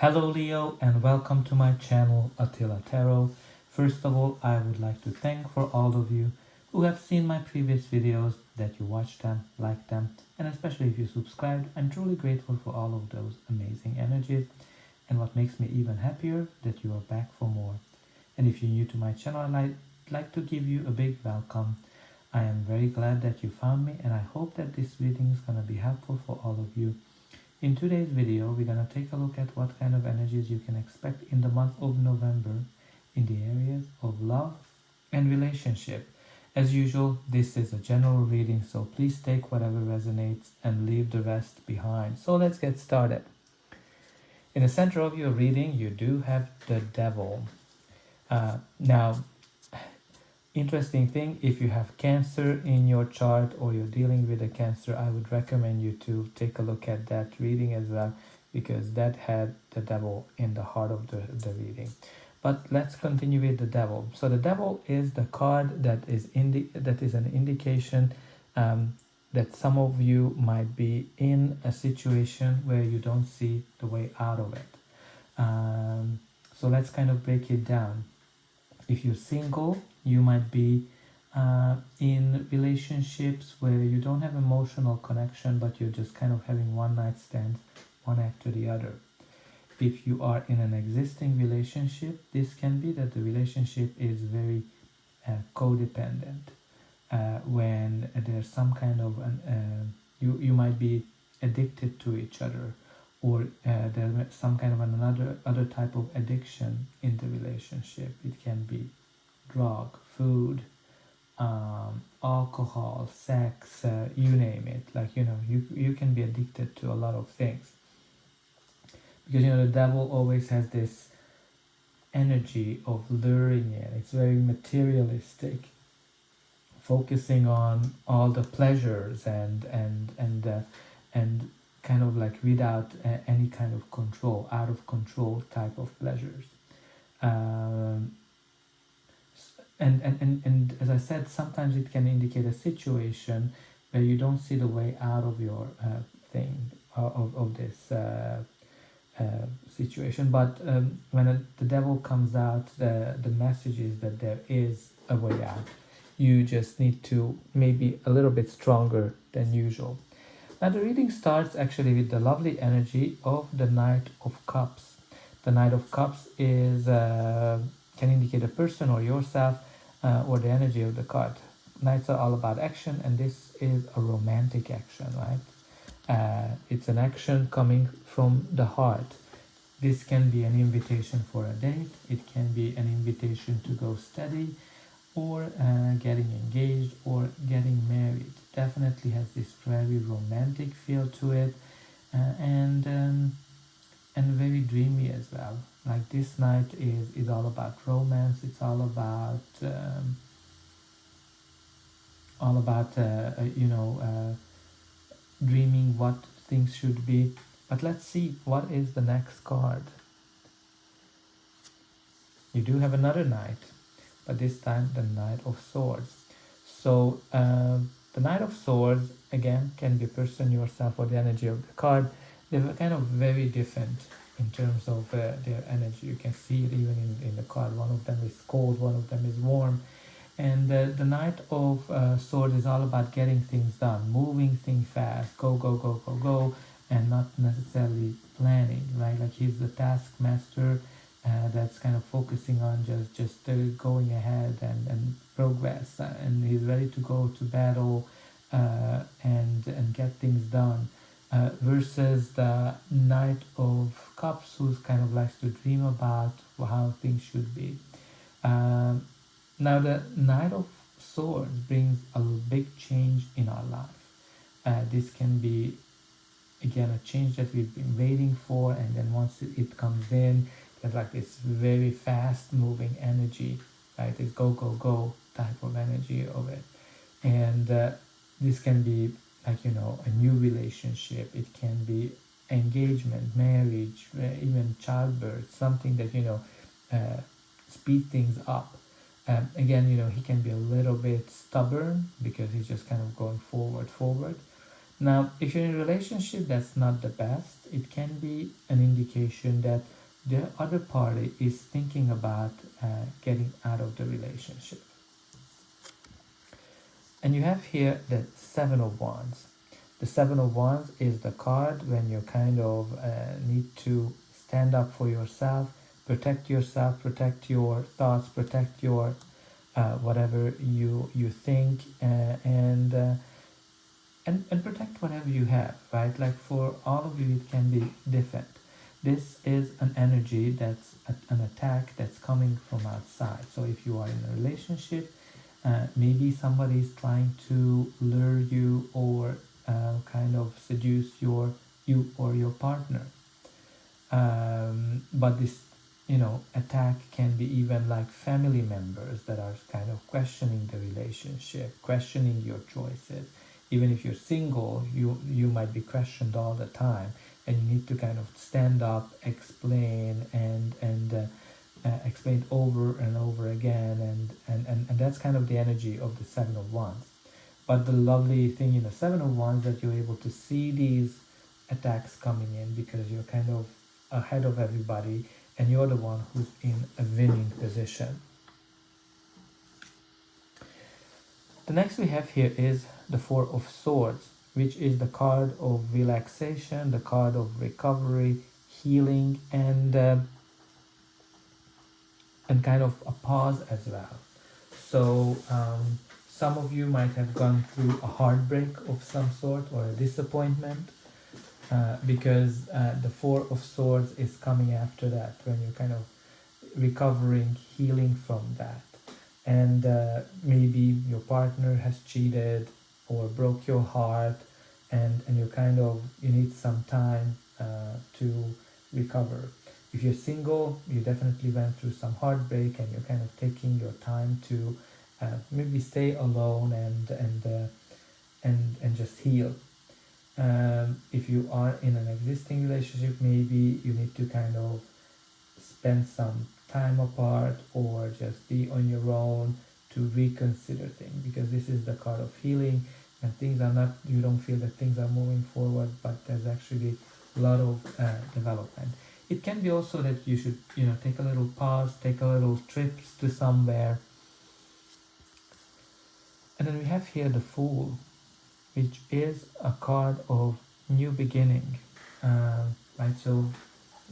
Hello Leo and welcome to my channel Attila Tarot. First of all, I would like to thank for all of you who have seen my previous videos, that you watched them, liked them, and especially if you subscribed. I'm truly grateful for all of those amazing energies, and what makes me even happier that you are back for more. And if you're new to my channel, I'd like to give you a big welcome. I am very glad that you found me, and I hope that this reading is going to be helpful for all of you. In today's video, we're going to take a look at what kind of energies you can expect in the month of November in the areas of love and relationship. As usual, this is a general reading, so please take whatever resonates and leave the rest behind. So let's get started. In the center of your reading, you do have the Devil. Now, interesting thing, if you have Cancer in your chart or you're dealing with a Cancer, I would recommend you to take a look at that reading as well, because that had the Devil in the heart of the reading. But let's continue with the Devil. So the Devil is the card that is an indication that some of you might be in a situation where you don't see the way out of it. So let's kind of break it down. If you're single, you might be in relationships where you don't have emotional connection, but you're just kind of having one night stands, one after the other. If you are in an existing relationship, this can be that the relationship is very codependent. When there's some kind of you might be addicted to each other, or there's some kind of another type of addiction in the relationship. It can be drug, food, alcohol, sex, you name it. Like, you can be addicted to a lot of things, because the Devil always has this energy of luring in. It's very materialistic, focusing on all the pleasures and kind of like without any kind of control, out of control type of pleasures. And as I said, sometimes it can indicate a situation where you don't see the way out of your thing, of this situation. But when the Devil comes out, the message is that there is a way out. You just need to maybe a little bit stronger than usual. Now the reading starts actually with the lovely energy of the Knight of Cups. The Knight of Cups is can indicate a person or yourself, or the energy of the card. Knights are all about action, and this is a romantic action, right? It's an action coming from the heart. This can be an invitation for a date. It can be an invitation to go steady, or getting engaged, or getting married. Definitely has this very romantic feel to it, and very dreamy as well. Like, this night is all about romance. It's all about dreaming what things should be. But let's see what is the next card. You do have another knight, but this time the Knight of Swords. So the Knight of Swords, again, can be a person, yourself, or the energy of the card. They're kind of very different in terms of their energy. You can see it even in the card. One of them is cold, one of them is warm. And the Knight of Swords is all about getting things done, moving things fast, go, and not necessarily planning, right? Like, he's the taskmaster that's kind of focusing on just going ahead and progress, and he's ready to go to battle and get things done, versus the Knight of Cups, who's kind of likes to dream about how things should be. Now the Knight of Swords brings a big change in our life. This can be, again, a change that we've been waiting for, and then once it comes in, there's like this very fast moving energy, right? This go type of energy of it. And this can be like, a new relationship. It can be engagement, marriage, even childbirth, something that, speed things up. Again, he can be a little bit stubborn because he's just kind of going forward. Now, if you're in a relationship that's not the best, it can be an indication that the other party is thinking about getting out of the relationship. And you have here the Seven of Wands. The Seven of Wands is the card when you kind of need to stand up for yourself, protect your thoughts, protect your whatever you think, and protect whatever you have, right? Like for all of you, it can be different. This is an energy that's an attack that's coming from outside. So if you are in a relationship, maybe somebody is trying to lure you or kind of seduce you or your partner. But this, attack can be even like family members that are kind of questioning the relationship, questioning your choices. Even if you're single, you might be questioned all the time, and you need to kind of stand up, explain, and explained over and over again, and that's kind of the energy of the Seven of Wands. But the lovely thing in the Seven of Wands that you're able to see these attacks coming in because you're kind of ahead of everybody and you're the one who's in a winning position. The next we have here is the Four of Swords, which is the card of relaxation, the card of recovery, healing, and kind of a pause as well. So some of you might have gone through a heartbreak of some sort or a disappointment, because the Four of Swords is coming after that, when you're kind of recovering, healing from that. And maybe your partner has cheated or broke your heart, and you need some time to recover. If you're single, you definitely went through some heartbreak and you're kind of taking your time to maybe stay alone and just heal. If you are in an existing relationship, maybe you need to kind of spend some time apart or just be on your own to reconsider things, because this is the card of healing, and things are not, you don't feel that things are moving forward, but there's actually a lot of development. It can be also that you should, take a little pause, take a little trips to somewhere. And then we have here the Fool, which is a card of new beginning, right? So,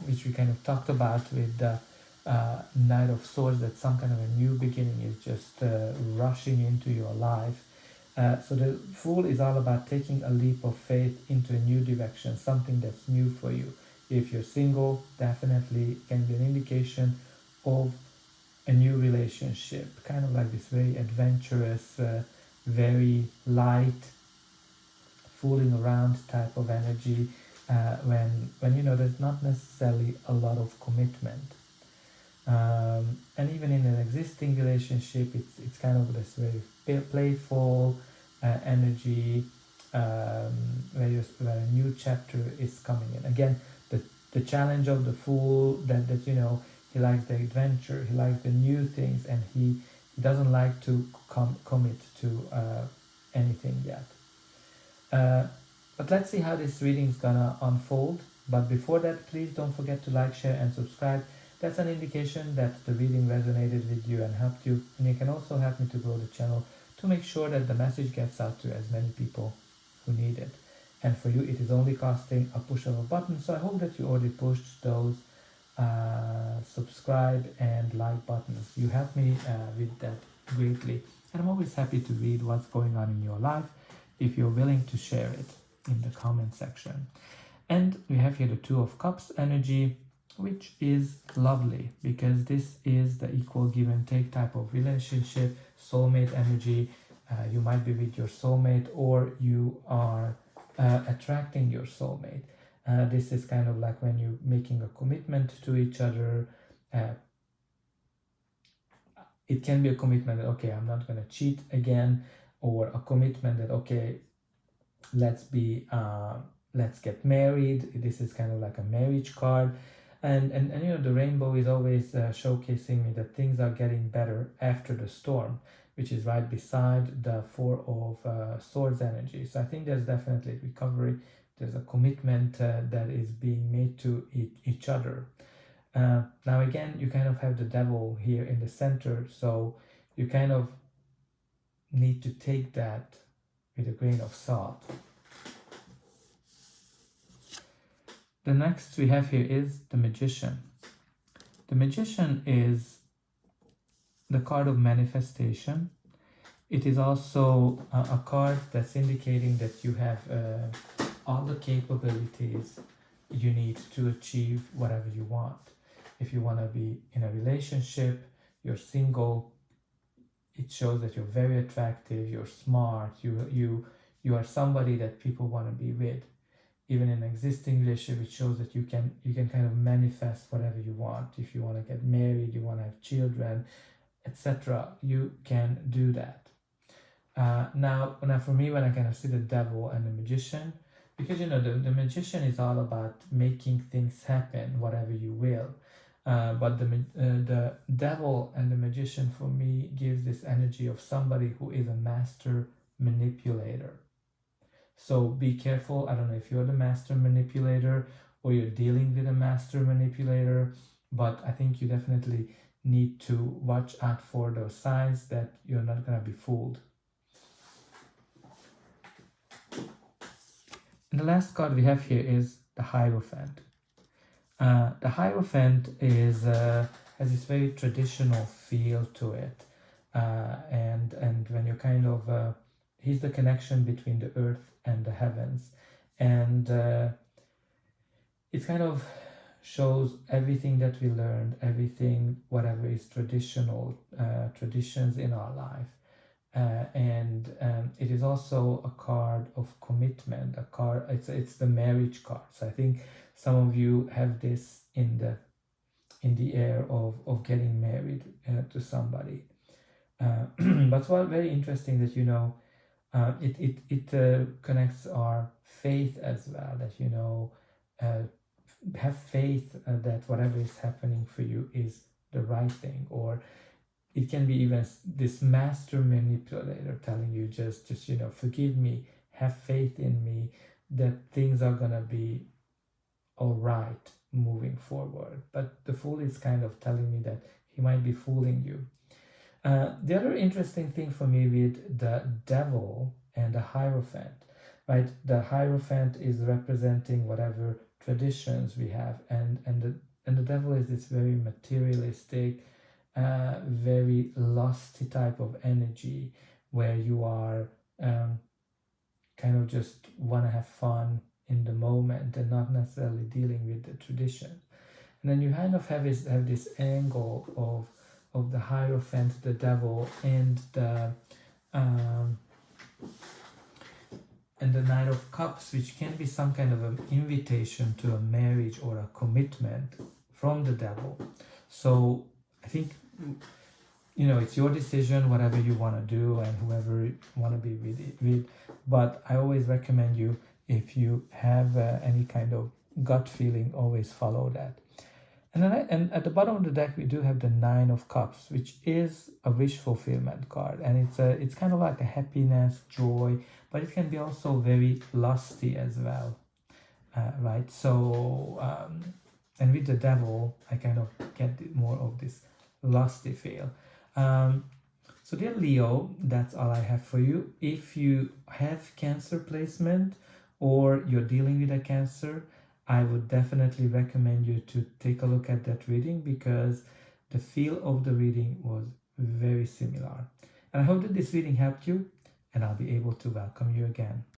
which we kind of talked about with the Knight of Swords, that some kind of a new beginning is just rushing into your life. So the Fool is all about taking a leap of faith into a new direction, something that's new for you. If you're single, definitely can be an indication of a new relationship, kind of like this very adventurous, very light, fooling around type of energy, when there's not necessarily a lot of commitment. And even in an existing relationship, it's kind of this very playful energy, where a new chapter is coming in. Again, the challenge of the Fool, that he likes the adventure, he likes the new things, and he doesn't like to commit to anything yet. But let's see how this reading is gonna unfold. But before that, please don't forget to like, share, and subscribe. That's an indication that the reading resonated with you and helped you. And you can also help me to grow the channel to make sure that the message gets out to as many people who need it. And for you, it is only costing a push of a button. So I hope that you already pushed those subscribe and like buttons. You help me with that greatly. And I'm always happy to read what's going on in your life if you're willing to share it in the comment section. And we have here the Two of Cups energy, which is lovely because this is the equal give and take type of relationship, soulmate energy. You might be with your soulmate, or you are attracting your soulmate. This is kind of like when you're making a commitment to each other. It can be a commitment that, okay, I'm not going to cheat again, or a commitment that, okay, let's get married. This is kind of like a marriage card. And the rainbow is always showcasing me that things are getting better after the storm. which is right beside the Four of Swords energy. So I think there's definitely recovery. There's a commitment that is being made to each other. Now again, you kind of have the Devil here in the center, so you kind of need to take that with a grain of salt. The next we have here is the Magician. The Magician is the card of manifestation. It is also a card that's indicating that you have all the capabilities you need to achieve whatever you want. If you want to be in a relationship, you're single, it shows that you're very attractive, you're smart, you are somebody that people want to be with. Even in an existing relationship, it shows that you can kind of manifest whatever you want. If you want to get married, you want to have children, etc., you can do that. Now for me, when I kind of see the Devil and the Magician, because the Magician is all about making things happen, whatever you will. But the Devil and the Magician for me gives this energy of somebody who is a master manipulator. So be careful. I don't know if you're the master manipulator or you're dealing with a master manipulator, but I think you definitely need to watch out for those signs that you're not going to be fooled. And the last card we have here is the Hierophant. The Hierophant is has this very traditional feel to it, and when you're kind of he's the connection between the earth and the heavens, and it kind of shows everything that we learned, everything, whatever is traditional, traditions in our life. And it is also a card of commitment, a card, it's the marriage card. So I think some of you have this in the air of getting married to somebody. But what's very interesting that it connects our faith as well, that have faith that whatever is happening for you is the right thing. Or it can be even this master manipulator telling you just forgive me, have faith in me, that things are gonna be all right moving forward. But the Fool is kind of telling me that he might be fooling you. The other interesting thing for me with the Devil and the Hierophant, right? The Hierophant is representing whatever traditions we have, and the Devil is this very materialistic, very lusty type of energy where you are kind of just want to have fun in the moment and not necessarily dealing with the tradition. And then you kind of have this angle of the Hierophant, the Devil, and the Knight of Cups, which can be some kind of an invitation to a marriage or a commitment from the Devil. So I think it's your decision, whatever you want to do and whoever you want to be with. But I always recommend you, if you have any kind of gut feeling, always follow that. And at the bottom of the deck, we do have the Nine of Cups, which is a wish fulfillment card. And it's kind of like a happiness, joy, but it can be also very lusty as well, right? So, and with the Devil, I kind of get more of this lusty feel. So dear Leo, that's all I have for you. If you have Cancer placement or you're dealing with a Cancer, I would definitely recommend you to take a look at that reading, because the feel of the reading was very similar. And I hope that this reading helped you, and I'll be able to welcome you again.